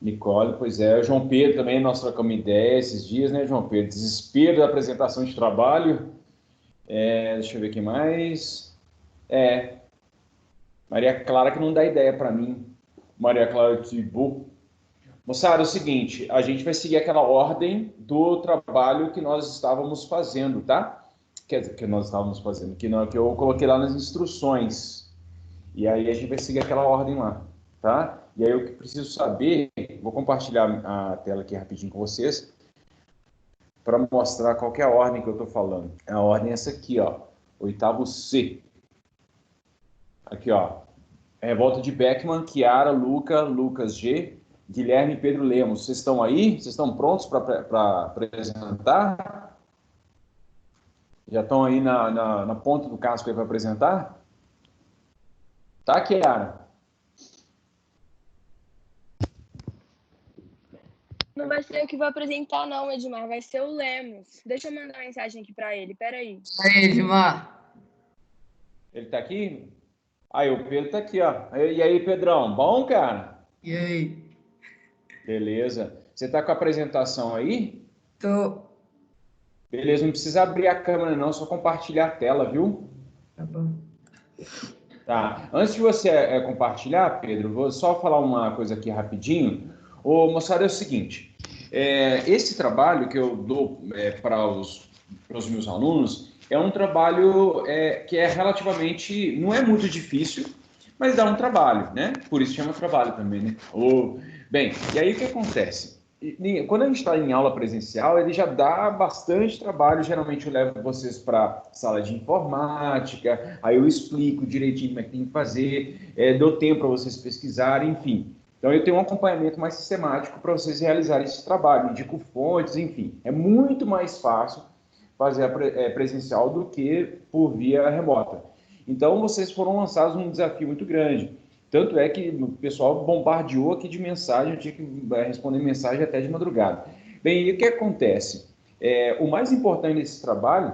Nicole, pois é. O João Pedro também, nós trocamos ideia esses dias, né, João Pedro? Desespero da apresentação de trabalho. Deixa eu ver aqui mais. Maria Clara que não dá ideia para mim. Maria Clara Tibu. Moçada, é o seguinte, a gente vai seguir aquela ordem do trabalho que nós estávamos fazendo, tá? Que nós estávamos fazendo, que eu coloquei lá nas instruções. E aí a gente vai seguir aquela ordem lá, tá? E aí eu que preciso saber, vou compartilhar a tela aqui rapidinho com vocês, para mostrar qual que é a ordem que eu estou falando. A ordem é essa aqui, ó, oitavo C. Aqui, ó, Revolta de Beckman, Chiara, Luca, Lucas G, Guilherme e Pedro Lemos. Vocês estão aí? Vocês estão prontos para apresentar? Já estão aí na ponta do casco aí para apresentar? Tá, Chiara? Não vai ser eu que vou apresentar, não, Edmar. Vai ser o Lemos. Deixa eu mandar uma mensagem aqui para ele. Peraí. Aí, Edmar. Ele tá aqui? Aí, o Pedro tá aqui, ó. E aí, Pedrão? Bom, cara? E aí? Beleza. Você tá com a apresentação aí? Tô. Beleza, não precisa abrir a câmera não, só compartilhar a tela, viu? Tá bom. Tá. Antes de você compartilhar, Pedro, vou só falar uma coisa aqui rapidinho. Ô, moçada, é o seguinte, esse trabalho que eu dou para os meus alunos é um trabalho que é relativamente, não é muito difícil, mas dá um trabalho, né? Por isso chama trabalho também, né? Bem, e aí o que acontece? Quando a gente está em aula presencial, ele já dá bastante trabalho. Geralmente eu levo vocês para sala de informática, aí eu explico direitinho como é que tem que fazer, dou tempo para vocês pesquisarem, enfim. Então eu tenho um acompanhamento mais sistemático para vocês realizarem esse trabalho, indico fontes, enfim. É muito mais fácil fazer presencial do que por via remota. Então vocês foram lançados num desafio muito grande. Tanto é que o pessoal bombardeou aqui de mensagem, eu tinha que responder mensagem até de madrugada. Bem, e o que acontece? O mais importante nesse trabalho,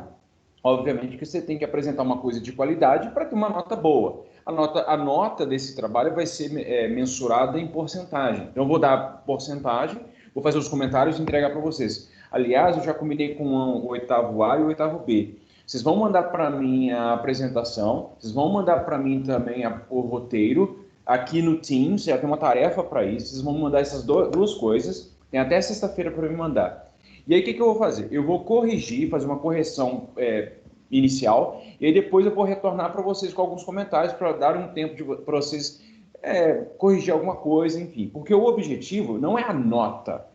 obviamente, é que você tem que apresentar uma coisa de qualidade para ter uma nota boa. A nota desse trabalho vai ser mensurada em porcentagem. Então, eu vou dar porcentagem, vou fazer os comentários e entregar para vocês. Aliás, eu já combinei com o oitavo A e o oitavo B. Vocês vão mandar para mim a apresentação, vocês vão mandar para mim também o roteiro. Aqui no Teams, já tem uma tarefa para isso, vocês vão mandar essas duas coisas, tem até sexta-feira para me mandar. E aí, o que eu vou fazer? Eu vou corrigir, fazer uma correção inicial, e aí depois eu vou retornar para vocês com alguns comentários para dar um tempo para vocês corrigir alguma coisa, enfim. Porque o objetivo não é a nota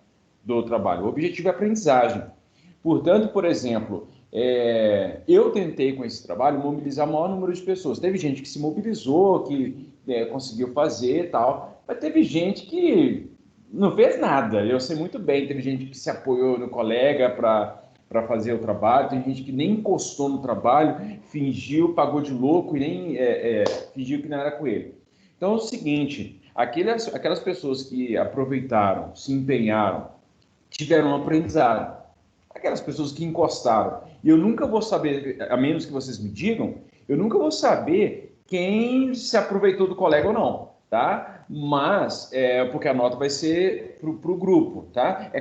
do trabalho, o objetivo é a aprendizagem. Portanto, por exemplo, eu tentei com esse trabalho mobilizar o maior número de pessoas. Teve gente que se mobilizou, que conseguiu fazer e tal, mas teve gente que não fez nada. Eu sei muito bem, teve gente que se apoiou no colega para fazer o trabalho, tem gente que nem encostou no trabalho, fingiu, pagou de louco e nem fingiu que não era com ele. Então é o seguinte, aquelas pessoas que aproveitaram, se empenharam, tiveram um aprendizado. Aquelas pessoas que encostaram. E eu nunca vou saber, a menos que vocês me digam, eu nunca vou saber quem se aproveitou do colega ou não, tá? Mas, porque a nota vai ser para o grupo, tá?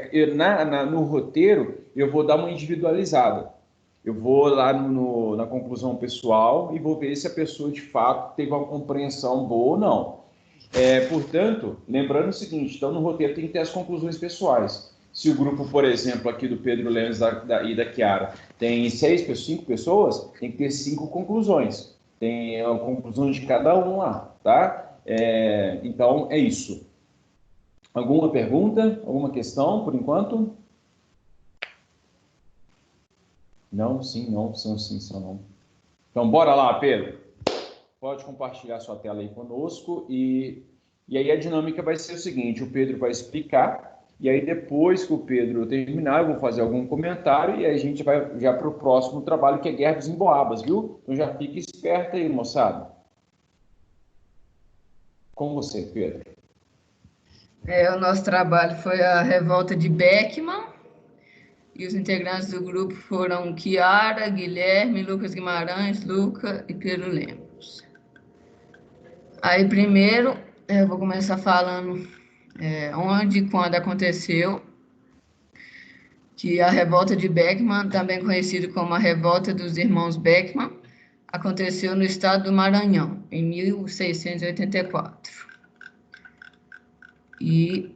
No roteiro, eu vou dar uma individualizada. Eu vou lá na conclusão pessoal e vou ver se a pessoa, de fato, teve uma compreensão boa ou não. Portanto, lembrando o seguinte, então no roteiro tem que ter as conclusões pessoais. Se o grupo, por exemplo, aqui do Pedro Lemos e da Chiara tem 5 pessoas, tem que ter 5 conclusões. Tem a conclusão de cada um lá, tá? Então, é isso. Alguma pergunta? Alguma questão, por enquanto? Não, sim, não, são sim, são não. Então, bora lá, Pedro. Pode compartilhar sua tela aí conosco e aí a dinâmica vai ser o seguinte, o Pedro vai explicar. E aí, depois que o Pedro terminar, eu vou fazer algum comentário e aí a gente vai já para o próximo trabalho, que é Guerra dos Emboabas, viu? Então já fique esperto aí, moçada. Com você, Pedro. O nosso trabalho foi a Revolta de Beckman e os integrantes do grupo foram Chiara, Guilherme, Lucas Guimarães, Luca e Pedro Lemos. Aí, primeiro, eu vou começar falando onde e quando aconteceu, que a revolta de Beckman, também conhecida como a revolta dos irmãos Beckman, aconteceu no estado do Maranhão, em 1684. E,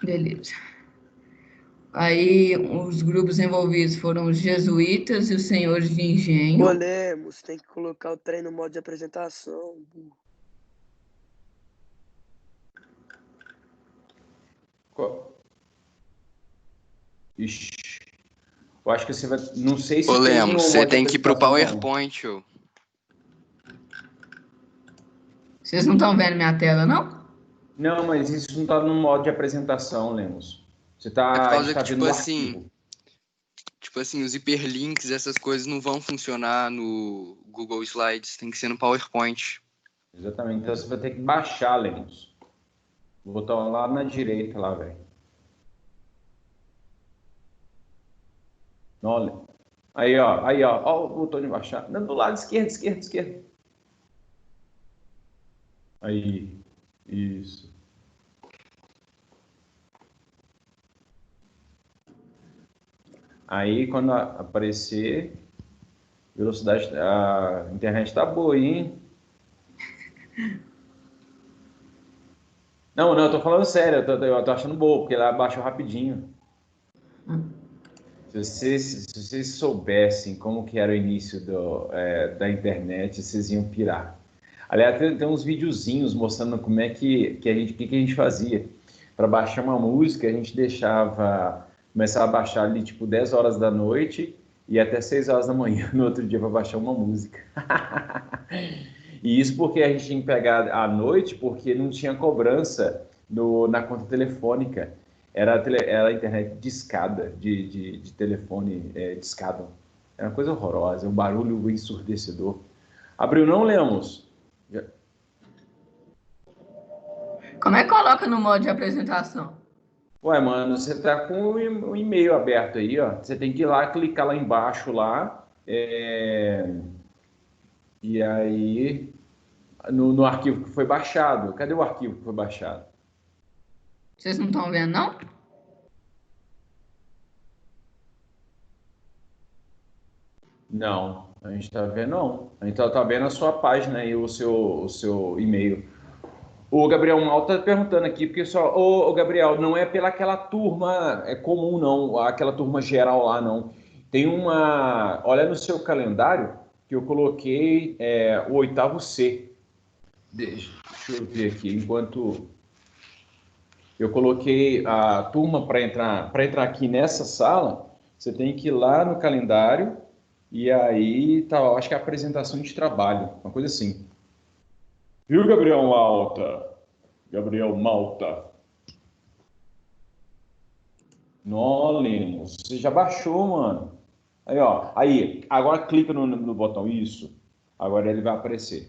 beleza. Aí, os grupos envolvidos foram os jesuítas e os senhores de Ô, engenho. Lemos, tem que colocar o trem no modo de apresentação. Burro. Ixi, eu acho que você vai. Não sei se Ô, tem Lemos, no você modo de tem que ir pro apresentação, não. PowerPoint, ô. Vocês não estão vendo minha tela, não? Não, mas isso não está no modo de apresentação, Lemos. Você É por tá, a causa gente que, está vendo tipo o assim, arquivo. os hiperlinks, essas coisas não vão funcionar no Google Slides, tem que ser no PowerPoint. Exatamente. Então você vai ter que baixar, Lemos. O botão lá na direita, lá, velho. Olha. Aí, ó. Ó o botão de baixar. Não, do lado esquerdo, esquerdo, esquerdo. Aí. Isso. Aí, quando aparecer, velocidade, a internet tá boa aí, hein? Não, eu tô falando sério, eu tô achando boa, porque ela baixou rapidinho. Se vocês soubessem como que era o início da internet, vocês iam pirar. Aliás, tem uns videozinhos mostrando como é que a gente fazia. Para baixar uma música, a gente começava a baixar ali tipo 10 horas da noite e até 6 horas da manhã no outro dia para baixar uma música. E isso porque a gente tinha que pegar à noite, porque não tinha cobrança na conta telefônica. Era a internet discada, de telefone discado. Era uma coisa horrorosa, um barulho ensurdecedor. Abriu não, Lemos? Como é que coloca no modo de apresentação? Ué, mano, você tá com o e-mail aberto aí, ó. Você tem que ir lá, clicar lá embaixo lá. E aí, no arquivo que foi baixado. Cadê o arquivo que foi baixado? Vocês não estão vendo, não? Não, a gente tá vendo não. A gente tá vendo a sua página aí, o seu e-mail. O Gabriel Mal tá perguntando aqui, porque só. Ô, Gabriel, não é pela aquela turma comum, não. Aquela turma geral lá, não. Tem uma. Olha no seu calendário que eu coloquei o oitavo C. Deixa eu ver aqui. Enquanto eu coloquei a turma para entrar aqui nessa sala, você tem que ir lá no calendário e aí tá, acho que é a apresentação de trabalho, uma coisa assim. Viu, Gabriel Malta? Gabriel Malta. Nó, Lemos, você já baixou, mano. Aí, ó. Aí, agora clica no botão. Isso. Agora ele vai aparecer.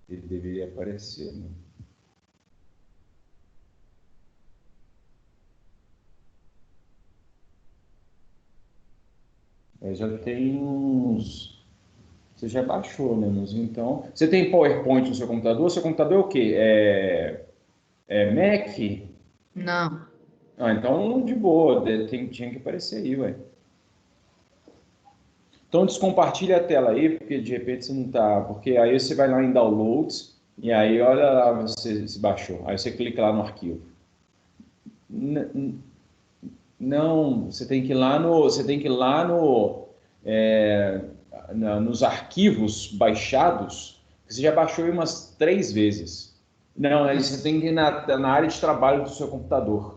Ele deveria aparecer, né? Já tem uns. Você já baixou, Lemos. Então. Você tem PowerPoint no seu computador? Seu computador é o quê? Mac? Não. Ah, então de boa, tinha que aparecer aí, ué. Então descompartilha a tela aí, porque de repente você não tá. Porque aí você vai lá em Downloads e aí olha lá você se baixou. Aí você clica lá no arquivo. Não, você tem que ir lá nos arquivos baixados. Você já baixou aí umas 3 vezes. Não, aí você tem que ir na área de trabalho do seu computador.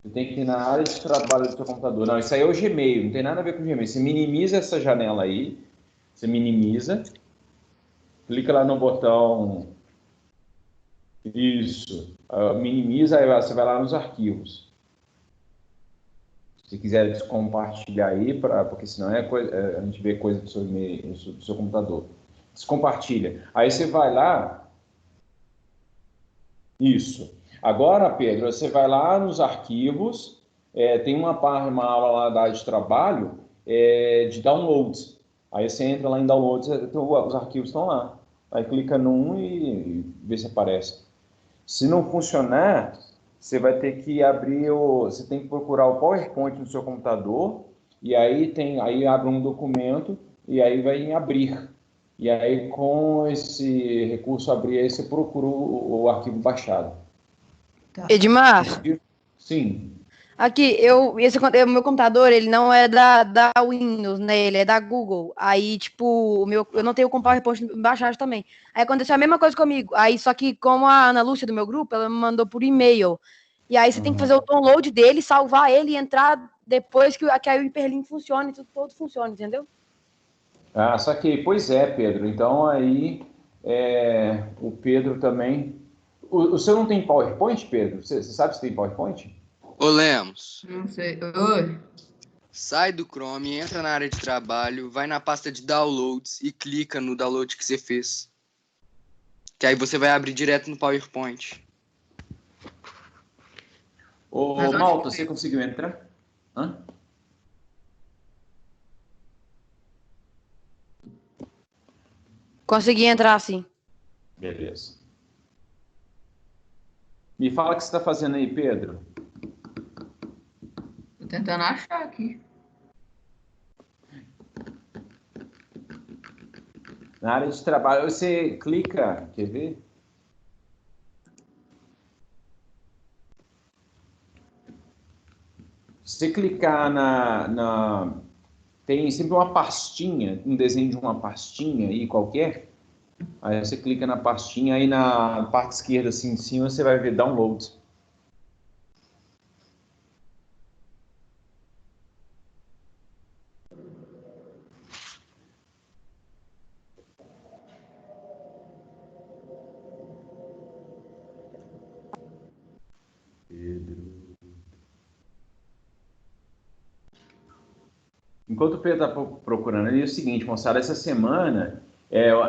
Você tem que ir na área de trabalho do seu computador. Não, isso aí é o Gmail, não tem nada a ver com o Gmail. Você minimiza essa janela aí, você minimiza, clica lá no botão, isso, minimiza, aí você vai lá nos arquivos. Se quiser descompartilhar aí, porque senão a gente vê coisa do seu e-mail, do seu computador. Descompartilha. Aí você vai lá, isso. Agora, Pedro, você vai lá nos arquivos, tem uma aula lá da área de trabalho de downloads. Aí você entra lá em downloads, os arquivos estão lá. Aí clica num e vê se aparece. Se não funcionar, você vai ter que abrir você tem que procurar o PowerPoint no seu computador e aí abre um documento e aí vai em abrir. E aí com esse recurso abrir, aí você procura o arquivo baixado. Tá. Edmar, Conseguiu? Sim. aqui, o meu computador, ele não é da Windows, né? Ele é da Google. Aí, tipo, eu não tenho com PowerPoint baixado também. Aí aconteceu a mesma coisa comigo. Aí, só que como a Ana Lúcia do meu grupo, ela me mandou por e-mail. E aí você tem que fazer o download dele, salvar ele e entrar depois que aí o hiperlink funcione, tudo todo funciona, entendeu? Ah, saquei. Pois é, Pedro. Então aí o Pedro também. O seu não tem PowerPoint, Pedro? Você sabe se tem PowerPoint? Ô, Lemos, Não sei. Oi. sai do Chrome, entra na área de trabalho, vai na pasta de downloads e clica no download que você fez. Que aí você vai abrir direto no PowerPoint. Ô, Mas onde Malta, que você conseguiu entrar? Hã? Consegui entrar assim. Beleza. Me fala o que você está fazendo aí, Pedro. Tô tentando achar aqui. Na área de trabalho, você clica, quer ver? Se você clicar tem sempre uma pastinha, um desenho de uma pastinha aí qualquer. Aí você clica na pastinha, aí na parte esquerda, assim, em cima, você vai ver downloads. Enquanto o Pedro está procurando ali, é o seguinte, moçada, essa semana,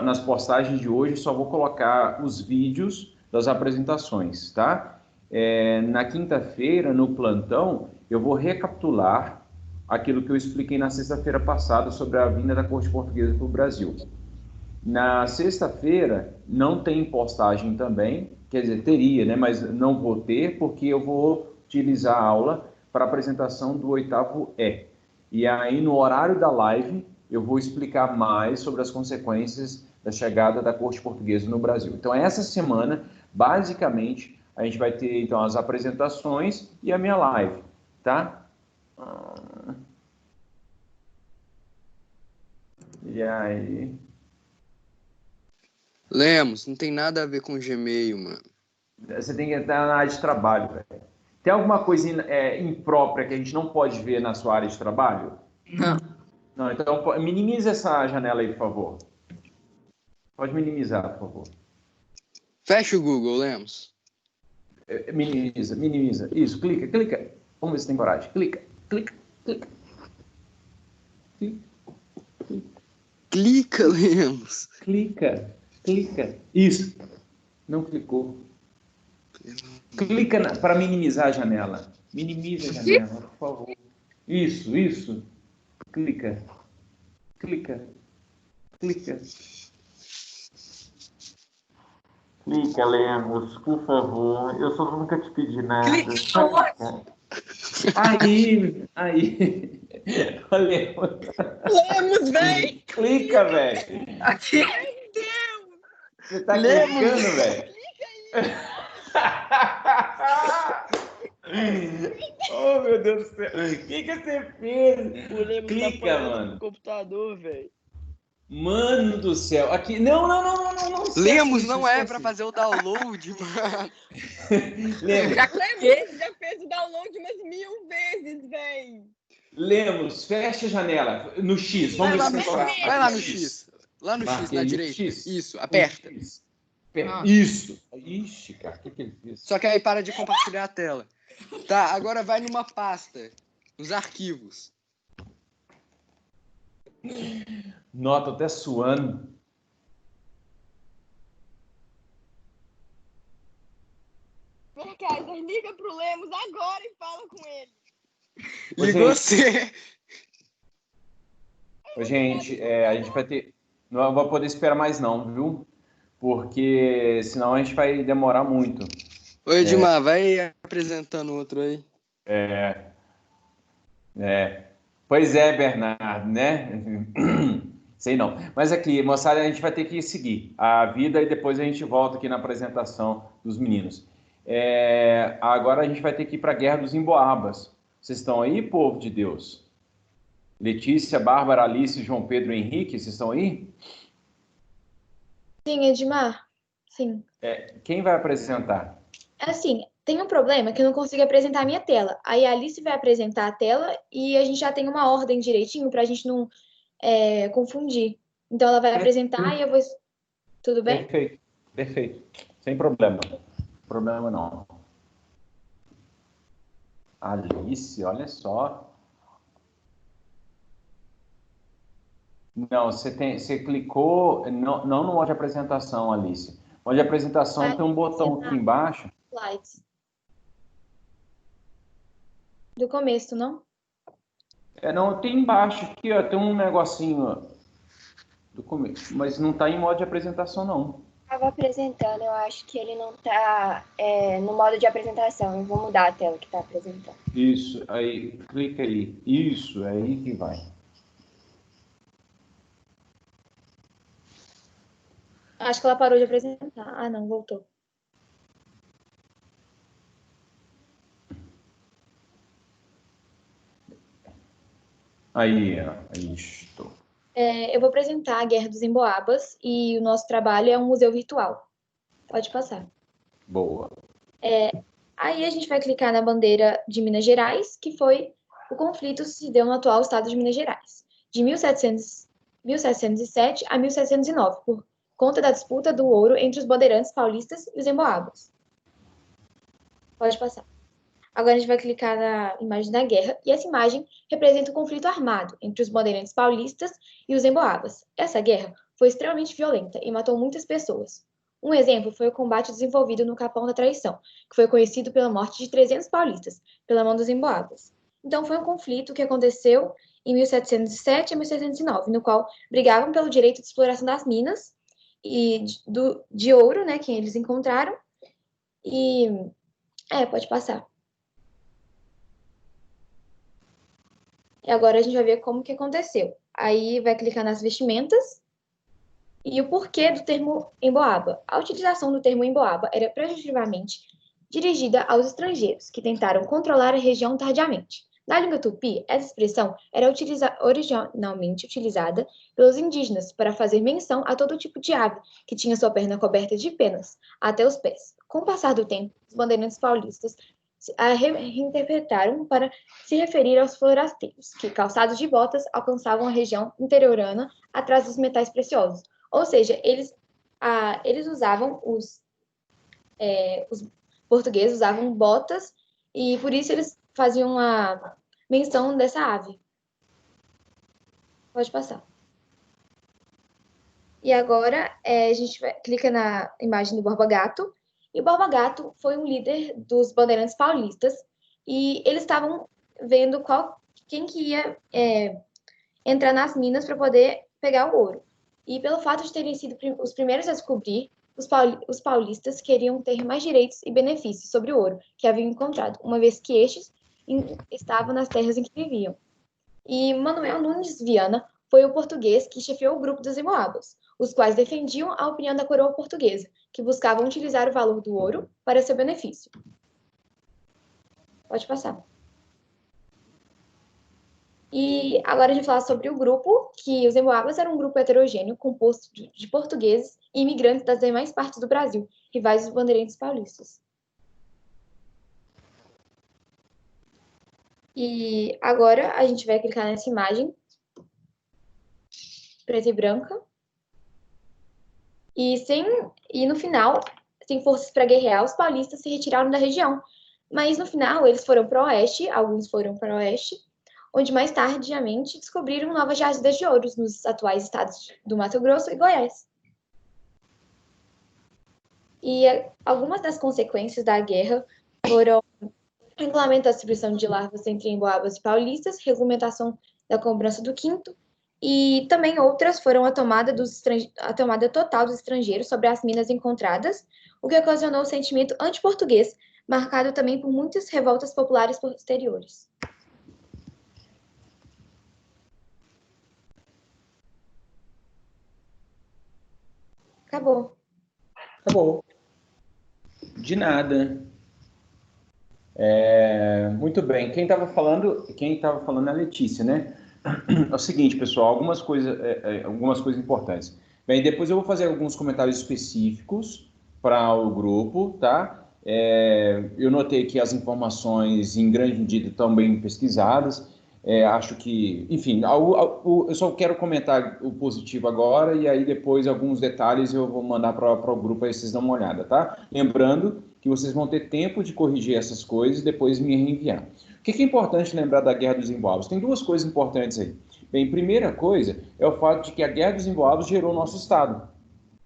nas postagens de hoje, eu só vou colocar os vídeos das apresentações, tá? Na quinta-feira, no plantão, eu vou recapitular aquilo que eu expliquei na sexta-feira passada sobre a vinda da corte portuguesa para o Brasil. Na sexta-feira, não tem postagem também, quer dizer, teria, né? Mas não vou ter, porque eu vou utilizar a aula para apresentação do oitavo E. E aí, no horário da live, eu vou explicar mais sobre as consequências da chegada da corte portuguesa no Brasil. Então, essa semana, basicamente, a gente vai ter, então, as apresentações e a minha live, tá? E aí... Lemos, não tem nada a ver com Gmail, mano. Você tem que entrar na área de trabalho, velho. Tem alguma coisa imprópria que a gente não pode ver na sua área de trabalho? Não. Não, então minimize essa janela aí, por favor. Pode minimizar, por favor. Fecha o Google, Lemos. Minimiza, minimiza. Isso, clica, clica. Vamos ver se tem coragem. Clica, clica, clica. Clica, Lemos. Clica, clica. Isso. Não clicou. Clica para minimizar a janela. Minimize a janela, por favor. Isso, isso. Clica, clica, clica. Clica, Lemos, por favor. Eu só nunca te pedi nada. Clica. Aí. Olha, Lemos, véi! clica, velho. Aqui. Meu Deus! Você tá Lemos. clicando, velho. Oh, meu Deus do céu. O que você fez? O Lemos tá Clica, apanhando mano. pro computador, velho. Mano do céu. Aqui. Não. Esquece Lemos isso, não é esquece pra isso. fazer o download, mano. Lemos, Lemos já fez o download umas 1000 vezes, véi. Lemos, fecha a janela. No X. Vamos ver se tem coragem. Vai lá no X. Lá no X, Marquei na no direita. X. Isso, aperta. No X. Ah. Isso. Ixi, cara, o que ele fez? Só que aí para de compartilhar a tela. Tá, agora vai numa pasta. Nos arquivos. Nota até suando. Kaiser, liga pro Lemos agora e fala com ele. Ô, E gente. você? Ô, gente, a gente vai ter. Não vai poder esperar mais, não, viu? porque senão a gente vai demorar muito. Oi, Edmar, vai apresentando outro aí. Pois é, Bernardo, né? Sei não. Mas aqui, moçada, a gente vai ter que seguir a vida e depois a gente volta aqui na apresentação dos meninos. Agora a gente vai ter que ir para a Guerra dos Emboabas. Vocês estão aí, povo de Deus? Letícia, Bárbara, Alice, João Pedro, Henrique, vocês estão aí? Sim, Edmar. Sim. Quem vai apresentar? Assim, tem um problema que eu não consigo apresentar a minha tela. Aí a Alice vai apresentar a tela e a gente já tem uma ordem direitinho para a gente não confundir. Então ela vai apresentar e eu vou. Tudo bem? Perfeito. Sem problema. Problema não. Alice, olha só. Não, você clicou não no modo de apresentação, Alice. No modo de apresentação tem um botão aqui embaixo. Slides. Do começo, não? Não, tem embaixo aqui, ó, tem um negocinho ó, do começo, mas não está em modo de apresentação, não. Estava apresentando, eu acho que ele não está no modo de apresentação. Eu vou mudar a tela que está apresentando. Isso, aí, clica aí. Isso, é aí que vai. Acho que ela parou de apresentar. Ah, não, voltou. Aí, ó, isto. Eu vou apresentar a Guerra dos Emboabas e o nosso trabalho é um museu virtual. Pode passar. Boa. Aí a gente vai clicar na bandeira de Minas Gerais, que foi o conflito que se deu no atual estado de Minas Gerais, de 1707 a 1709, por conta da disputa do ouro entre os bandeirantes paulistas e os emboabas. Pode passar. Agora a gente vai clicar na imagem da guerra, e essa imagem representa o conflito armado entre os bandeirantes paulistas e os emboabas. Essa guerra foi extremamente violenta e matou muitas pessoas. Um exemplo foi o combate desenvolvido no Capão da Traição, que foi conhecido pela morte de 300 paulistas, pela mão dos emboabas. Então foi um conflito que aconteceu em 1707 a 1709, no qual brigavam pelo direito de exploração das minas e de ouro, né, que eles encontraram. E pode passar. E agora a gente vai ver como que aconteceu. Aí vai clicar nas vestimentas e o porquê do termo emboaba. A utilização do termo emboaba era prejudicativamente dirigida aos estrangeiros, que tentaram controlar a região tardiamente. Na língua tupi, essa expressão era originalmente utilizada pelos indígenas para fazer menção a todo tipo de ave que tinha sua perna coberta de penas até os pés. Com o passar do tempo, os bandeirantes paulistas a reinterpretaram para se referir aos forasteiros, que, calçados de botas, alcançavam a região interiorana atrás dos metais preciosos. Ou seja, eles usavam, os portugueses usavam botas, e por isso eles faziam a menção dessa ave. Pode passar. E agora a gente clica na imagem do Borba Gato. E o Borba Gato foi um líder dos bandeirantes paulistas e eles estavam vendo quem que ia entrar nas minas para poder pegar o ouro. E pelo fato de terem sido os primeiros a descobrir, os paulistas queriam ter mais direitos e benefícios sobre o ouro que haviam encontrado, uma vez que estes estavam nas terras em que viviam. E Manuel Nunes Viana foi o português que chefiou o grupo dos emboabas, os quais defendiam a opinião da coroa portuguesa, que buscavam utilizar o valor do ouro para seu benefício. Pode passar. E agora a gente vai falar sobre o grupo, que os emboabas eram um grupo heterogêneo, composto de portugueses e imigrantes das demais partes do Brasil, rivais dos bandeirantes paulistas. E agora a gente vai clicar nessa imagem, preta e branca. E no final, sem forças para guerrear, os paulistas se retiraram da região. Mas no final, eles foram para o oeste, alguns foram para o oeste, onde mais tardiamente descobriram novas jazidas de ouro nos atuais estados do Mato Grosso e Goiás. E algumas das consequências da guerra foram regulamento da distribuição de larvas entre emboabas e paulistas, regulamentação da cobrança do quinto E também outras foram a tomada total dos estrangeiros sobre as minas encontradas, o que ocasionou o sentimento anti-português, marcado também por muitas revoltas populares posteriores. Acabou. Acabou. De nada. Muito bem. Quem estava falando é a Letícia, né? É o seguinte, pessoal, algumas coisas importantes. Bem, depois eu vou fazer alguns comentários específicos para o grupo, tá? Eu notei que as informações, em grande medida, estão bem pesquisadas. Acho que, enfim, eu só quero comentar o positivo agora e aí depois alguns detalhes eu vou mandar para o grupo aí vocês dão uma olhada, tá? Lembrando que vocês vão ter tempo de corrigir essas coisas e depois me reenviar. O que é importante lembrar da Guerra dos Emboabas? Tem duas coisas importantes aí. Bem, primeira coisa é o fato de que a Guerra dos Emboabas gerou o nosso estado.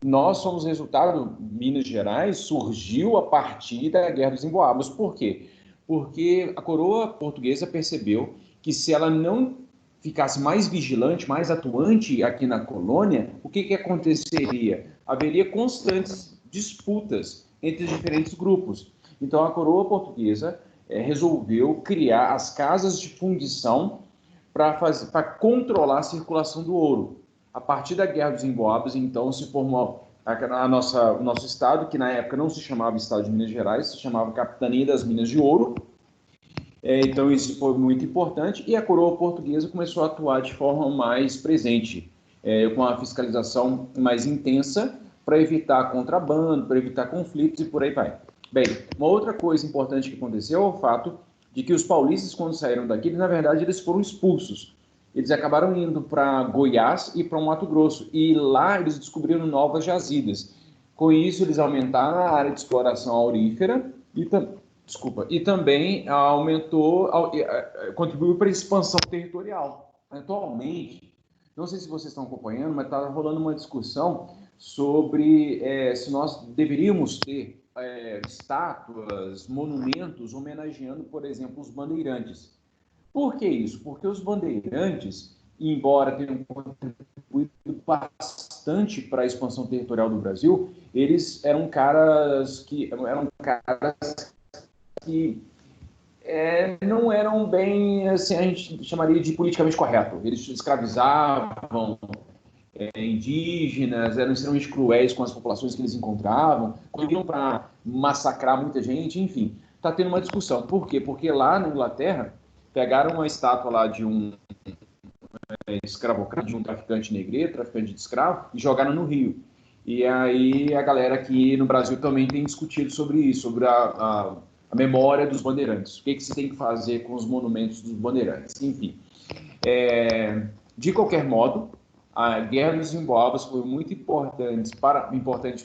Nós somos resultado, Minas Gerais surgiu a partir da Guerra dos Emboabas. Por quê? Porque a coroa portuguesa percebeu que se ela não ficasse mais vigilante, mais atuante aqui na colônia, o que aconteceria? Haveria constantes disputas entre os diferentes grupos. Então, a coroa portuguesa resolveu criar as casas de fundição para controlar a circulação do ouro. A partir da Guerra dos Emboabas, então, se formou o nosso estado, que na época não se chamava Estado de Minas Gerais, se chamava Capitania das Minas de Ouro. Então, isso foi muito importante, e a coroa portuguesa começou a atuar de forma mais presente, com a fiscalização mais intensa, para evitar contrabando, para evitar conflitos e por aí vai. Bem, uma outra coisa importante que aconteceu é o fato de que os paulistas, quando saíram daqui, na verdade, eles foram expulsos. Eles acabaram indo para Goiás e para o Mato Grosso, e lá eles descobriram novas jazidas. Com isso, eles aumentaram a área de exploração aurífera e também contribuiu para a expansão territorial. Atualmente, não sei se vocês estão acompanhando, mas está rolando uma discussão sobre se nós deveríamos ter estátuas, monumentos homenageando, por exemplo, os bandeirantes. Por que isso? Porque os bandeirantes, embora tenham contribuído bastante para a expansão territorial do Brasil, eles eram caras que não eram bem, assim, a gente chamaria de politicamente correto. Eles escravizavam indígenas, eram extremamente cruéis com as populações que eles encontravam, contribuíam para massacrar muita gente, enfim. Está tendo uma discussão. Por quê? Porque lá na Inglaterra, pegaram uma estátua lá de um escravocrata, de um traficante negreiro, traficante de escravo, e jogaram no Rio. E aí a galera aqui no Brasil também tem discutido sobre isso, sobre a memória dos bandeirantes. O que se tem que fazer com os monumentos dos bandeirantes? Enfim. De qualquer modo, a Guerra dos Emboabas foi muito importante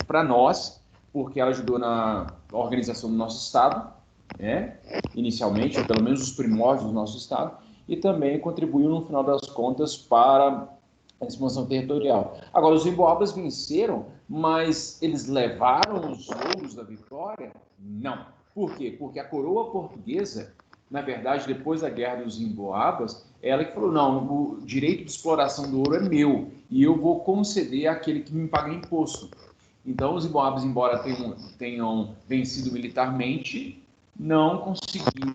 para nós, porque ela ajudou na organização do nosso Estado, inicialmente, ou pelo menos os primórdios do nosso Estado, e também contribuiu, no final das contas, para a expansão territorial. Agora, os Emboabas venceram, mas eles levaram os ouros da vitória? Não. Por quê? Porque a coroa portuguesa, na verdade, depois da Guerra dos Emboabas, ela que falou, não, o direito de exploração do ouro é meu, e eu vou conceder àquele que me paga imposto. Então, os Emboabas, embora tenham vencido militarmente, não conseguiram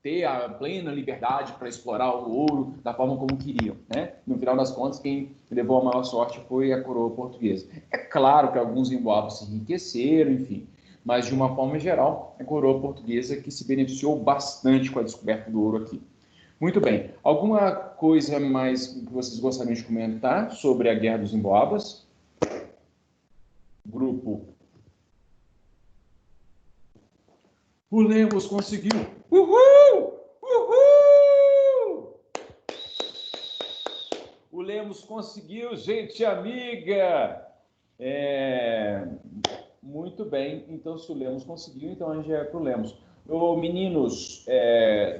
ter a plena liberdade para explorar o ouro da forma como queriam, né? No final das contas, quem levou a maior sorte foi a coroa portuguesa. É claro que alguns Emboabas se enriqueceram, enfim, mas de uma forma geral, é a coroa portuguesa que se beneficiou bastante com a descoberta do ouro aqui. Muito bem. Alguma coisa mais que vocês gostariam de comentar sobre a Guerra dos Emboabas? Grupo. O Lemos conseguiu. Uhul! Uhul! O Lemos conseguiu, gente amiga. Muito bem. Então, se o Lemos conseguiu, então a gente já é para o Lemos. Meninos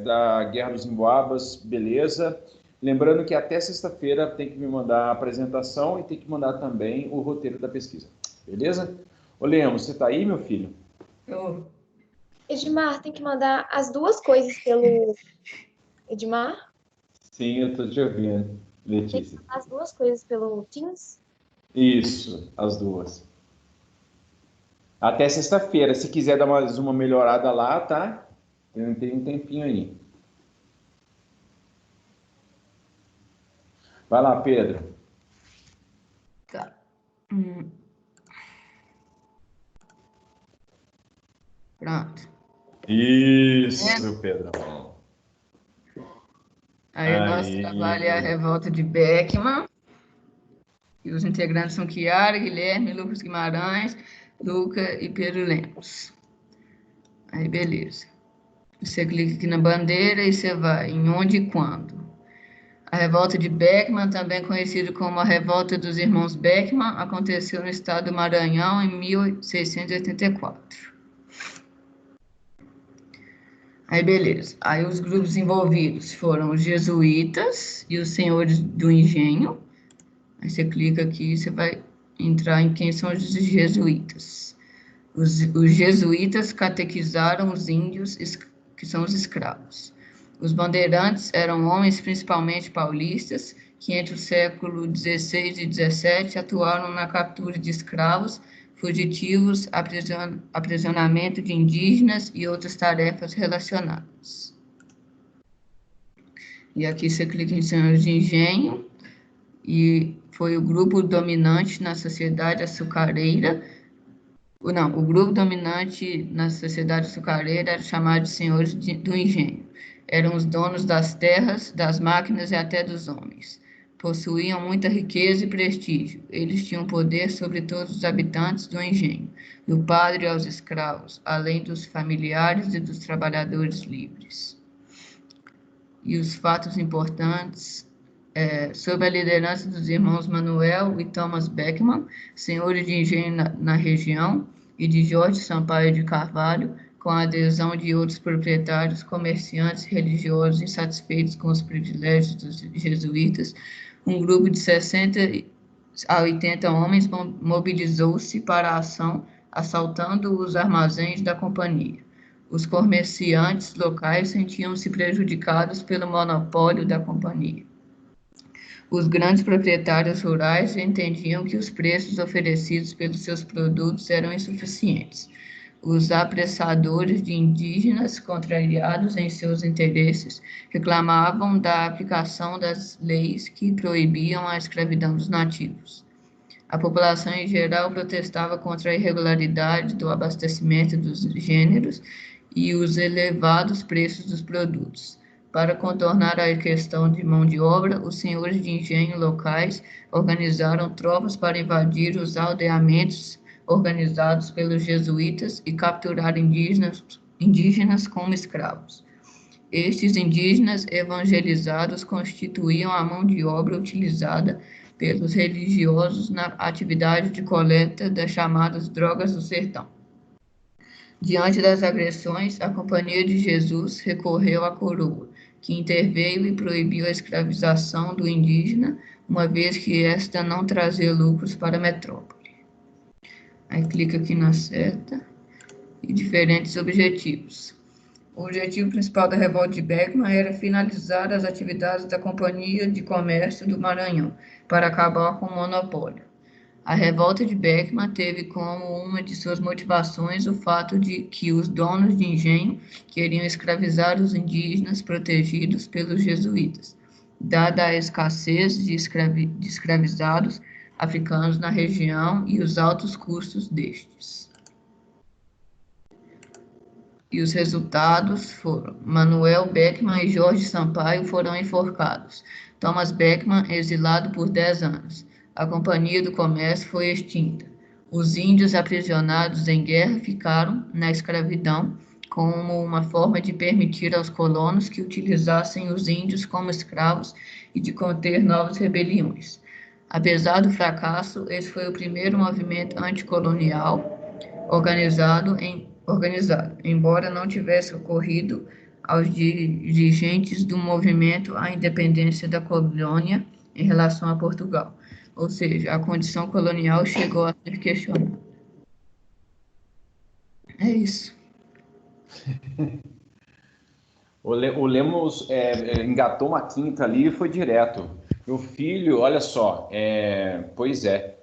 da Guerra dos Emboabas, beleza. Lembrando que até sexta-feira tem que me mandar a apresentação e tem que mandar também o roteiro da pesquisa. Beleza? Ô, Lemos, você está aí, meu filho? Edmar, tem que mandar as duas coisas pelo... Edmar? Sim, eu estou te ouvindo, Letícia. As duas coisas pelo Teams? Isso, as duas. Até sexta-feira. Se quiser dar mais uma melhorada lá, tá? Tem um tempinho aí. Vai lá, Pedro. Tá. Pronto. Isso, Pedro. Aí o nosso trabalho é a revolta de Beckman. E os integrantes são Chiara, Guilherme, Lucas Guimarães, Luca e Pedro Lemos. Aí, beleza. Você clica aqui na bandeira e você vai em onde e quando. A revolta de Beckman, também conhecida como a revolta dos irmãos Beckman, aconteceu no estado do Maranhão em 1684. Aí, beleza. Aí, os grupos envolvidos foram os jesuítas e os senhores do engenho. Aí, você clica aqui e você vai entrar em quem são os jesuítas. Os jesuítas catequizaram os índios, que são os escravos. Os bandeirantes eram homens principalmente paulistas, que entre o século XVI e XVII atuaram na captura de escravos, fugitivos, aprisionamento de indígenas e outras tarefas relacionadas. E aqui você clica em senhores de engenho, e foi o grupo dominante na sociedade açucareira. Não, o grupo dominante na sociedade açucareira era chamado de senhores do engenho. Eram os donos das terras, das máquinas e até dos homens. Possuíam muita riqueza e prestígio. Eles tinham poder sobre todos os habitantes do engenho, do padre aos escravos, além dos familiares e dos trabalhadores livres. E os fatos importantes, sob a liderança dos irmãos Manuel e Thomas Beckman, senhores de engenho na região, e de Jorge Sampaio de Carvalho, com a adesão de outros proprietários, comerciantes religiosos insatisfeitos com os privilégios dos jesuítas, um grupo de 60 a 80 homens mobilizou-se para a ação, assaltando os armazéns da companhia. Os comerciantes locais sentiam-se prejudicados pelo monopólio da companhia. Os grandes proprietários rurais entendiam que os preços oferecidos pelos seus produtos eram insuficientes. Os apressadores de indígenas, contrariados em seus interesses, reclamavam da aplicação das leis que proibiam a escravidão dos nativos. A população em geral protestava contra a irregularidade do abastecimento dos gêneros e os elevados preços dos produtos. Para contornar a questão de mão de obra, os senhores de engenho locais organizaram tropas para invadir os aldeamentos organizados pelos jesuítas e capturar indígenas como escravos. Estes indígenas evangelizados constituíam a mão de obra utilizada pelos religiosos na atividade de coleta das chamadas drogas do sertão. Diante das agressões, a Companhia de Jesus recorreu à coroa, que interveio e proibiu a escravização do indígena, uma vez que esta não trazia lucros para a metrópole. Aí clica aqui na seta e diferentes objetivos. O objetivo principal da revolta de Beckman era finalizar as atividades da Companhia de Comércio do Maranhão, para acabar com o monopólio. A revolta de Beckman teve como uma de suas motivações o fato de que os donos de engenho queriam escravizar os indígenas protegidos pelos jesuítas, dada a escassez de escravizados africanos na região e os altos custos destes. E os resultados foram: Manuel Beckman e Jorge Sampaio foram enforcados. Thomas Beckman, exilado por 10 anos. A Companhia do Comércio foi extinta. Os índios aprisionados em guerra ficaram na escravidão como uma forma de permitir aos colonos que utilizassem os índios como escravos e de conter novas rebeliões. Apesar do fracasso, esse foi o primeiro movimento anticolonial organizado, embora não tivesse ocorrido aos dirigentes do movimento à independência da colônia em relação a Portugal. Ou seja, a condição colonial chegou a ser questionada. É isso. O Lemos engatou uma quinta ali e foi direto. Meu filho, olha só, pois é,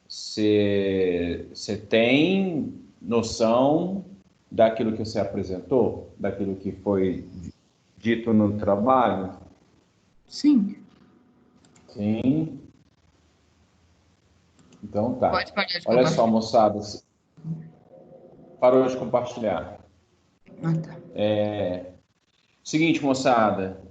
você tem noção daquilo que você apresentou, daquilo que foi dito no trabalho? Sim. Sim. Então tá. Pode parar de Olha só, compartilhar. moçada, parou de compartilhar. Ah, tá. Seguinte, moçada,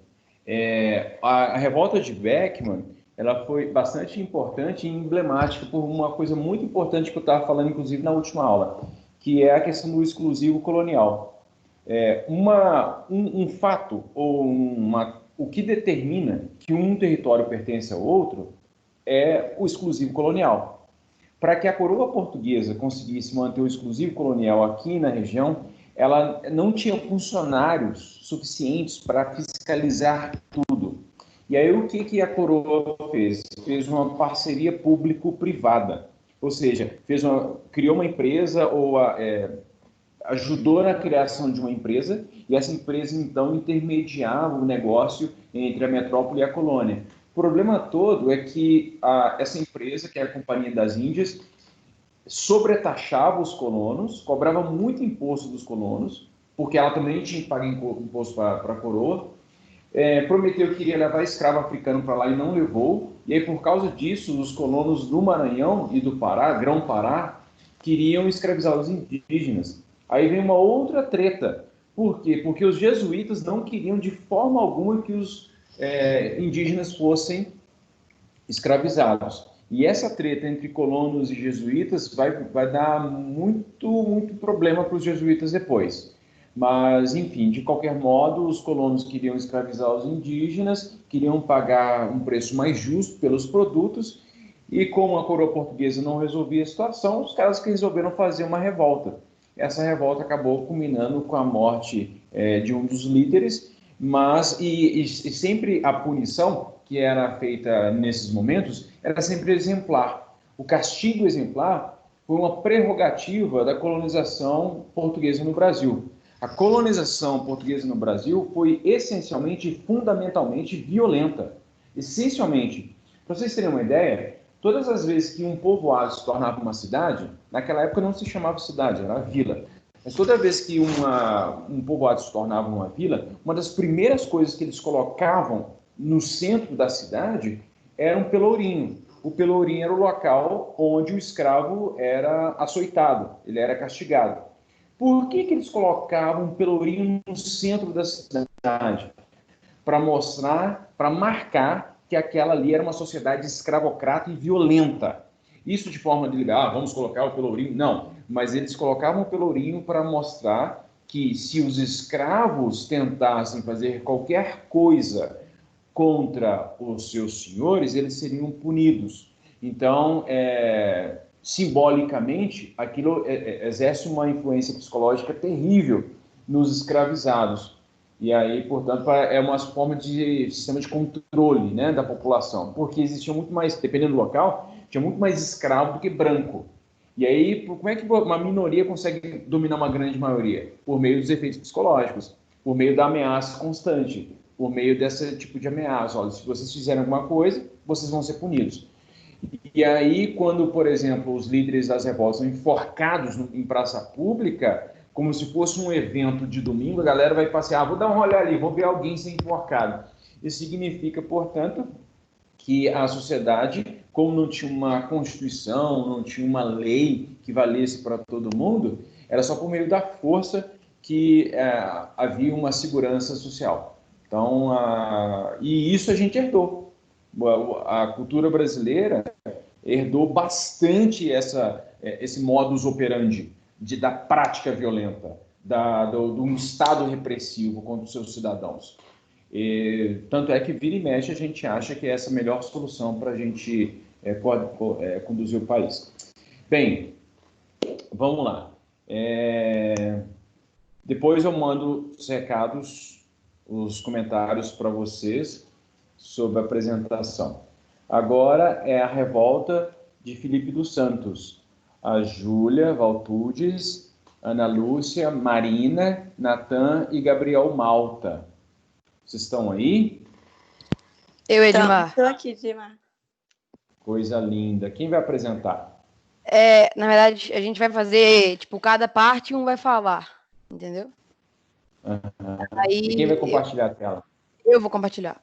a revolta de Beckman, ela foi bastante importante e emblemática por uma coisa muito importante que eu estava falando, inclusive, na última aula, que é a questão do exclusivo colonial. Um fato ou o que determina que um território pertence ao outro é o exclusivo colonial. Para que a coroa portuguesa conseguisse manter o exclusivo colonial aqui na região, ela não tinha funcionários suficientes para fiscalizar tudo. E aí o que a coroa fez? Fez uma parceria público-privada, ou seja, criou uma empresa ou ajudou na criação de uma empresa, e essa empresa então intermediava o negócio entre a metrópole e a colônia. O problema todo é que essa empresa, que é a Companhia das Índias, sobretaxava os colonos, cobrava muito imposto dos colonos, porque ela também tinha que pagar imposto para a coroa, prometeu que iria levar escravo africano para lá e não levou, e aí por causa disso, os colonos do Maranhão e do Pará, Grão-Pará, queriam escravizar os indígenas. Aí vem uma outra treta. Por quê? Porque os jesuítas não queriam de forma alguma que os indígenas fossem escravizados. E essa treta entre colonos e jesuítas vai dar muito, muito problema para os jesuítas depois. Mas, enfim, de qualquer modo, os colonos queriam escravizar os indígenas, queriam pagar um preço mais justo pelos produtos, e como a coroa portuguesa não resolvia a situação, os caras que resolveram fazer uma revolta. Essa revolta acabou culminando com a morte de um dos líderes, mas e sempre a punição que era feita nesses momentos era sempre exemplar. O castigo exemplar foi uma prerrogativa da colonização portuguesa no Brasil. A colonização portuguesa no Brasil foi essencialmente e fundamentalmente violenta. Essencialmente. Para vocês terem uma ideia, todas as vezes que um povoado se tornava uma cidade, naquela época não se chamava cidade, era vila. Mas toda vez que um povoado se tornava uma vila, uma das primeiras coisas que eles colocavam no centro da cidade era um pelourinho. O pelourinho era o local onde o escravo era açoitado, ele era castigado. Por que eles colocavam um pelourinho no centro da cidade? Para mostrar, para marcar que aquela ali era uma sociedade escravocrata e violenta. Isso de forma de vamos colocar o pelourinho? Não, mas eles colocavam o pelourinho para mostrar que se os escravos tentassem fazer qualquer coisa contra os seus senhores, eles seriam punidos. Então, simbolicamente, aquilo exerce uma influência psicológica terrível nos escravizados. E aí, portanto, é uma forma de sistema de controle, né, da população, porque existia muito mais, dependendo do local, tinha muito mais escravo do que branco. E aí, como é que uma minoria consegue dominar uma grande maioria? Por meio dos efeitos psicológicos, por meio da ameaça constante, por meio desse tipo de ameaça. Olha, se vocês fizerem alguma coisa, vocês vão ser punidos. E aí, quando, por exemplo, os líderes das revoltas são enforcados em praça pública, como se fosse um evento de domingo, a galera vai passear, vou dar um olhar ali, vou ver alguém ser enforcado. Isso significa, portanto, que a sociedade, como não tinha uma constituição, não tinha uma lei que valesse para todo mundo, era só por meio da força que havia uma segurança social. Então, e isso a gente herdou. A cultura brasileira herdou bastante esse modus operandi da prática violenta, de um Estado repressivo contra os seus cidadãos. Tanto é que vira e mexe a gente acha que é essa a melhor solução para a gente conduzir o país. Bem, vamos lá. Depois eu mando os recados, os comentários para vocês sobre a apresentação. Agora é a revolta de Felipe dos Santos. A Júlia Valtudes, Ana Lúcia, Marina, Natan e Gabriel Malta. Vocês estão aí? Eu, Então, Edmar. tô aqui, Edmar. Coisa linda. Quem vai apresentar? Na verdade, a gente vai fazer, tipo, cada parte um vai falar, entendeu? E quem vai Aí compartilhar a tela? eu vou compartilhar.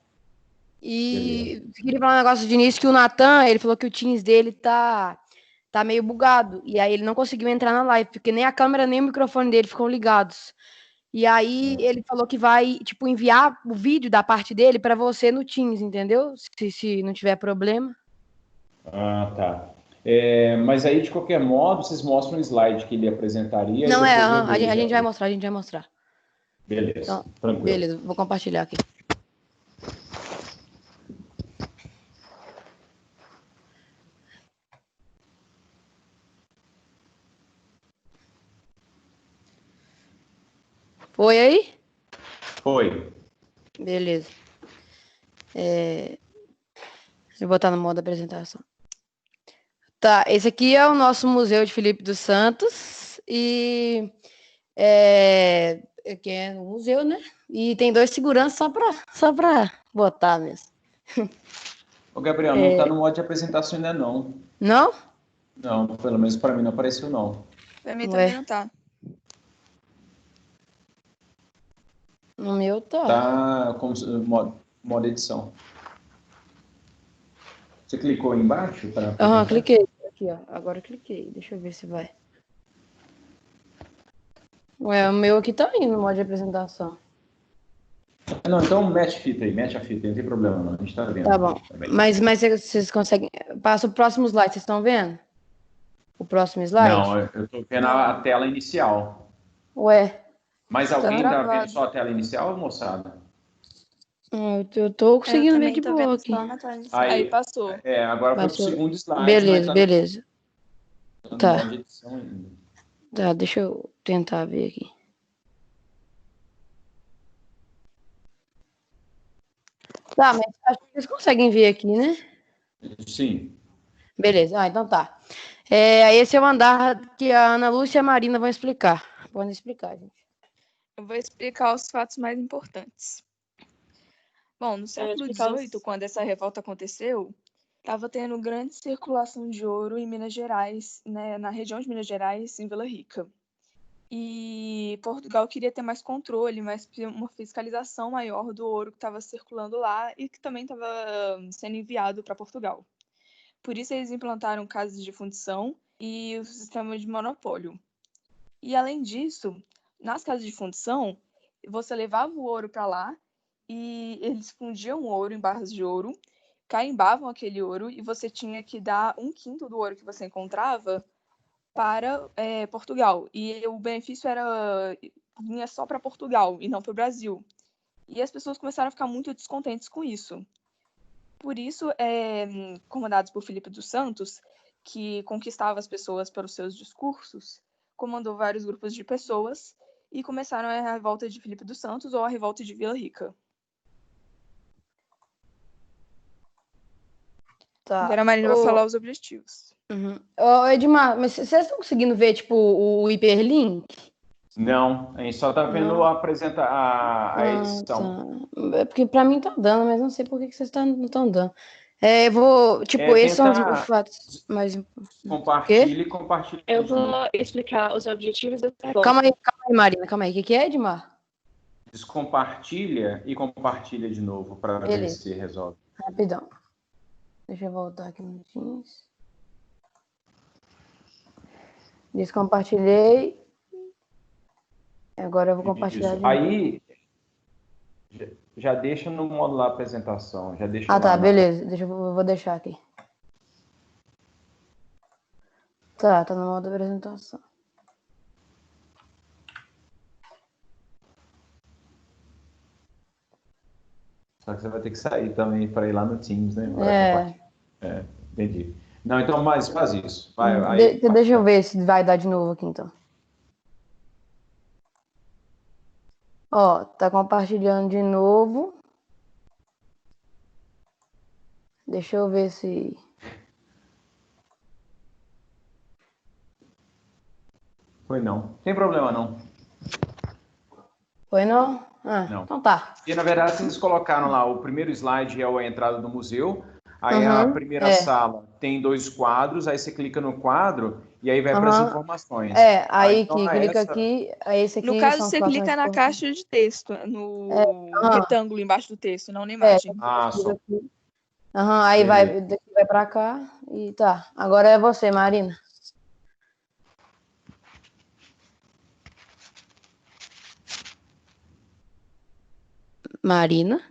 E queria falar um negócio de início que o Natan, ele falou que o Teams dele tá meio bugado. E aí ele não conseguiu entrar na live, porque nem a câmera nem o microfone dele ficam ligados. E aí ele falou que vai, tipo, enviar o vídeo da parte dele para você no Teams, entendeu? Se não tiver problema. Ah, tá. Mas aí, de qualquer modo, vocês mostram o slide que ele apresentaria. Não, e depois eu a vejo. gente vai mostrar, a gente vai mostrar. Beleza, Então, tranquilo. beleza, vou compartilhar aqui. Foi aí? Foi. Beleza. Deixa eu botar no modo apresentação. Tá, esse aqui é o nosso Museu de Filipe dos Santos. E aqui é um museu, né? E tem 2 seguranças só pra botar mesmo. Ô, Gabriel, não está no modo de apresentação ainda não. Não? Não, pelo menos para mim não apareceu não. Pra mim Ué. também não tá. No meu tá. Tá como modo edição. Você clicou aí embaixo para Aham, cliquei. Aqui, ó. Agora eu cliquei. Deixa eu ver se vai. Ué, o meu aqui tá indo no modo de apresentação. Não, então mete fita aí, mete a fita, não tem problema não, a gente tá vendo. Tá bom. Também. Mas vocês conseguem. Passa o próximo slide, vocês estão vendo? O próximo slide? Não, eu tô vendo a tela inicial. Ué. Mas Tá alguém tá gravado. vendo só a tela inicial, moçada? Eu tô conseguindo ver também de tô boa vendo aqui. só na atualização. Aí passou. Agora foi pro Passou. segundo slide. Beleza, mas beleza. tá no Tá. modo de edição ainda. Tá, deixa eu tentar ver aqui. Tá, mas acho que vocês conseguem ver aqui, né? Sim. Beleza, então tá. Esse é o andar que a Ana Lúcia e a Marina vão explicar. Podem explicar, gente. Eu vou explicar os fatos mais importantes. Bom, no século XVIII, quando essa revolta aconteceu, estava tendo grande circulação de ouro em Minas Gerais, né, na região de Minas Gerais, em Vila Rica. E Portugal queria ter mais controle, uma fiscalização maior do ouro que estava circulando lá e que também estava sendo enviado para Portugal. Por isso eles implantaram casas de fundição e o sistema de monopólio. E além disso, nas casas de fundição, você levava o ouro para lá e eles fundiam o ouro em barras de ouro, carimbavam aquele ouro e você tinha que dar 1/5 do ouro que você encontrava para Portugal. E o benefício vinha só para Portugal e não para o Brasil. E as pessoas começaram a ficar muito descontentes com isso. Por isso, comandados por Filipe dos Santos, que conquistava as pessoas pelos seus discursos, comandou vários grupos de pessoas e começaram a revolta de Filipe dos Santos ou a revolta de Vila Rica. Tá. Agora a Marina vai falar os objetivos. Uhum. Edmar, mas vocês estão conseguindo ver, tipo, o hiperlink? Não, a gente só tá vendo a edição. Tá. É porque pra mim tá dando, mas não sei por que vocês não estão dando. Eu vou, tipo, esses são os fatos mais importantes. Compartilhe. Eu vou explicar os objetivos do trabalho. Calma aí, Marina, calma aí. O que é, Edmar? Descompartilha e compartilha de novo para ver se resolve. Rapidão. Deixa eu voltar aqui no Teams. Descompartilhei. Agora eu vou compartilhar de novo. Aí, já deixa no modo lá apresentação. Já deixa tá, beleza. Eu vou deixar aqui. Tá no modo apresentação. Só que você vai ter que sair também para ir lá no Teams, né? Entendi. Não, então, mas faz isso. Deixa eu ver se vai dar de novo aqui, então. Ó, tá compartilhando de novo. Deixa eu ver se... Foi não. Sem problema, não. Foi não? Ah, Não. então tá. E, na verdade, vocês colocaram lá, o primeiro slide é a entrada do museu, aí a primeira sala tem 2 quadros, aí você clica no quadro e aí vai para as informações. Aí então, que clica aqui, aí esse aqui No caso, são as você informações clica na importantes. caixa de texto, no retângulo embaixo do texto, não na imagem. Só. Aí daqui vai pra cá e tá. Agora é você, Marina. Marina?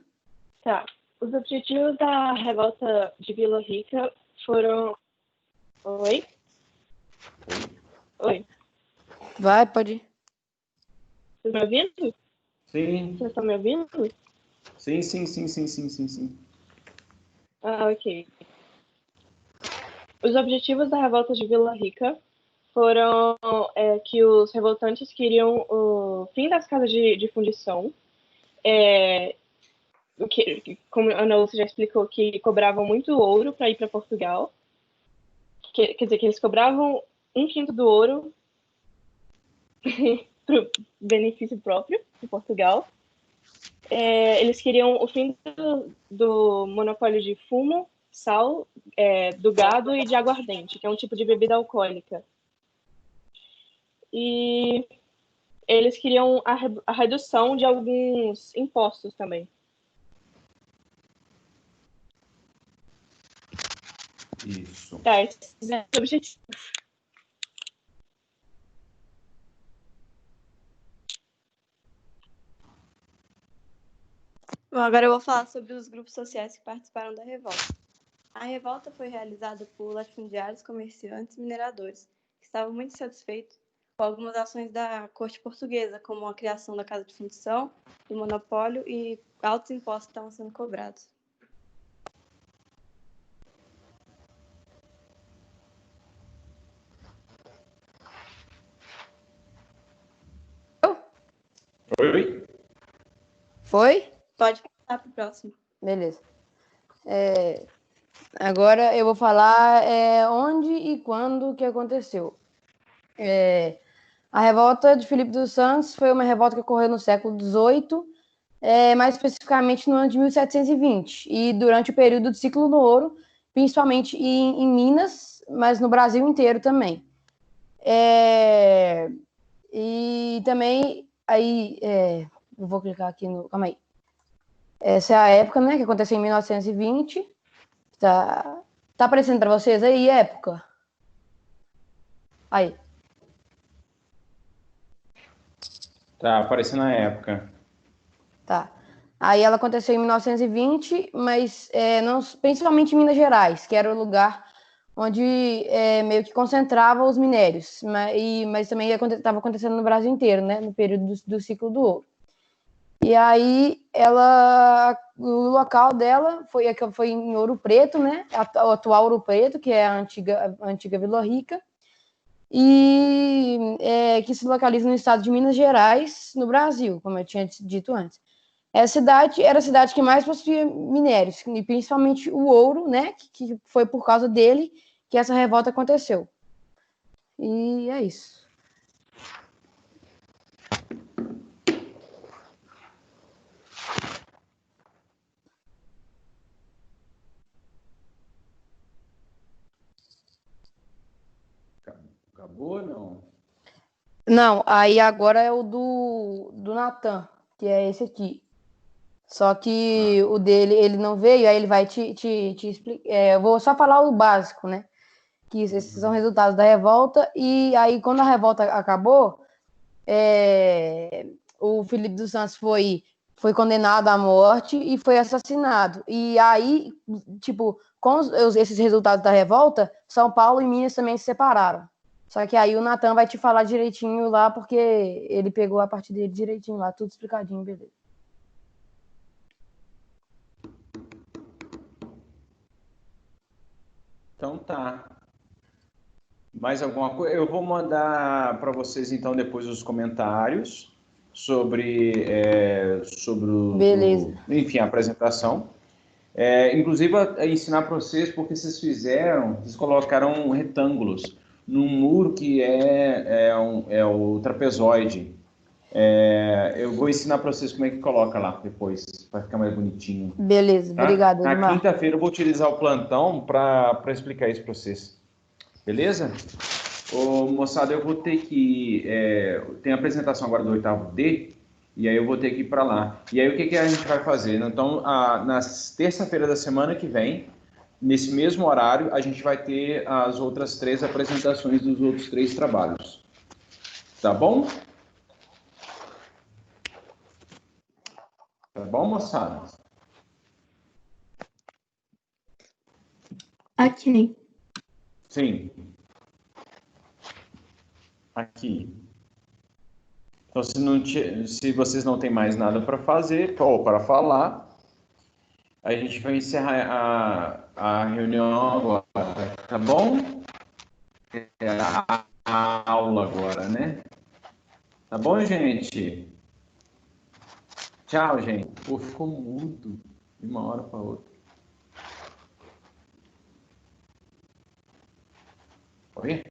Tá. Os objetivos da revolta de Vila Rica foram... Oi? Oi. Vai, pode ir. Vocês estão me ouvindo? Sim. Vocês estão me ouvindo? Sim. Ah, ok. Os objetivos da revolta de Vila Rica foram que os revoltantes queriam o fim das casas de fundição, como a Ana Lúcia já explicou, que cobravam muito ouro para ir para Portugal. Quer dizer, que eles cobravam 1/5 do ouro para o benefício próprio de Portugal. Eles queriam o fim do monopólio de fumo, sal, do gado e de aguardente, que é um tipo de bebida alcoólica. E eles queriam a redução de alguns impostos também. Isso. Tá, esses são os objetivos. Bom, agora eu vou falar sobre os grupos sociais que participaram da revolta. A revolta foi realizada por latifundiários, comerciantes e mineradores, que estavam muito satisfeitos com algumas ações da corte portuguesa, como a criação da casa de fundição, do monopólio e altos impostos que estavam sendo cobrados. Oi? Foi? Pode passar para o próximo. Beleza. Agora eu vou falar onde e quando que aconteceu. A revolta de Filipe dos Santos foi uma revolta que ocorreu no século XVIII, mais especificamente no ano de 1720, e durante o período do ciclo do ouro, principalmente em Minas, mas no Brasil inteiro também. E também, aí, eu vou clicar aqui no... Calma aí. Essa é a época, né, que aconteceu em 1920. Tá aparecendo para vocês aí, época? Aí. Tá aparecendo a época. Tá. Aí ela aconteceu em 1920, mas principalmente em Minas Gerais, que era o lugar onde meio que concentrava os minérios, mas também estava acontecendo no Brasil inteiro, né, no período do ciclo do ouro. E aí o local dela foi em Ouro Preto, né, o atual Ouro Preto, que é a antiga Vila Rica, e que se localiza no estado de Minas Gerais, no Brasil, como eu tinha dito antes. Essa cidade era a cidade que mais possuía minérios, e principalmente o ouro, né, que foi por causa dele que essa revolta aconteceu. E é isso. Acabou ou não? Não, aí agora é o do Natan, que é esse aqui. Só que o dele, ele não veio, aí ele vai te explicar. Eu vou só falar o básico, né? Que esses são resultados da revolta. E aí, quando a revolta acabou, o Filipe dos Santos foi condenado à morte e foi assassinado. E aí, tipo, com esses resultados da revolta, São Paulo e Minas também se separaram. Só que aí o Natan vai te falar direitinho lá, porque ele pegou a parte dele direitinho lá, tudo explicadinho, beleza. Então tá. Mais alguma coisa? Eu vou mandar para vocês então depois os comentários sobre Beleza. enfim, a apresentação. Inclusive ensinar para vocês porque vocês colocaram retângulos num muro que é o trapezoide. Eu vou ensinar para vocês como é que coloca lá depois, para ficar mais bonitinho. Beleza, Tá? obrigada, Na Edmar. quinta-feira eu vou utilizar o plantão para explicar isso para vocês. Beleza? Ô, moçada, eu vou ter que... tem a apresentação agora do 8º D, e aí eu vou ter que ir para lá. E aí o que a gente vai fazer? Então, na terça-feira da semana que vem, nesse mesmo horário, a gente vai ter as outras 3 apresentações dos outros 3 trabalhos. Tá bom? Tá bom, moçada? Ok. Sim. Aqui. Então, se vocês não têm mais nada para fazer ou para falar, a gente vai encerrar a reunião agora, tá bom? A aula agora, né? Tá bom, gente? Tchau, gente. Pô, ficou mudo de uma hora para outra. Oi?